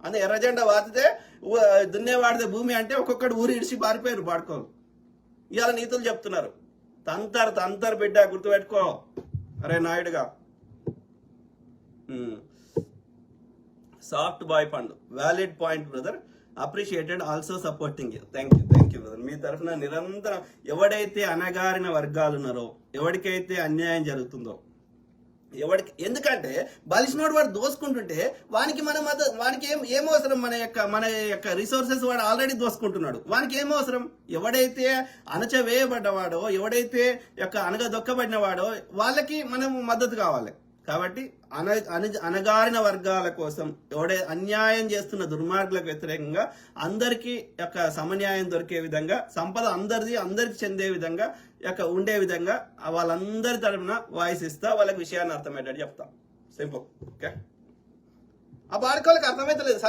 అందు ఎర్రజెండా వాతితే దున్నేవాడితే భూమి అంటే ఒక్కొక్కటి ఊరు ఇడిచి పారిపోయారు పాడుకోరు. ఇవాళ నీతులు చెప్తున్నారు. తంతర్ బిడ్డ గుర్తుపెట్టుకో. అరే నాయుడుగా సాఫ్ట్ బాయ్ పండు, valid point brother, appreciated, also supporting you. Thank you brother. మీ తరఫున నిరంతరం ఎవడైతే అణగారిన వర్గాలు ఉన్నారో, ఎవరికైతే అన్యాయం జరుగుతుందో, ఎందుకంటే బలిసినోడు వాడు దోసుకుంటుంటే వానికి వానికి ఏం అవసరం? మన యొక్క రిసోర్సెస్ వాడు ఆల్రెడీ దోసుకుంటున్నాడు. వానికి ఏం అవసరం? ఎవడైతే అణచవేయబడ్డవాడో, ఎవడైతే అనగదొక్కబడిన వాడో వాళ్ళకి మనం మద్దతు కావాలి. కాబట్టి అణగారిన వర్గాల కోసం ఎవడే అన్యాయం చేస్తున్న దుర్మార్గులకు వ్యతిరేకంగా అందరికీ సమన్యాయం దొరికే విధంగా, సంపద అందరికి చెందే విధంగా ఉండే విధంగా వాళ్ళందరి తరఫున వాయిస్ ఇస్తా, వాళ్ళకి విషయాన్ని అర్థమయ్యేటట్టు చెప్తాం. సింపుల్. ఓకే, ఆ బాడుకోళ్ళకి అర్థమైతలేదు.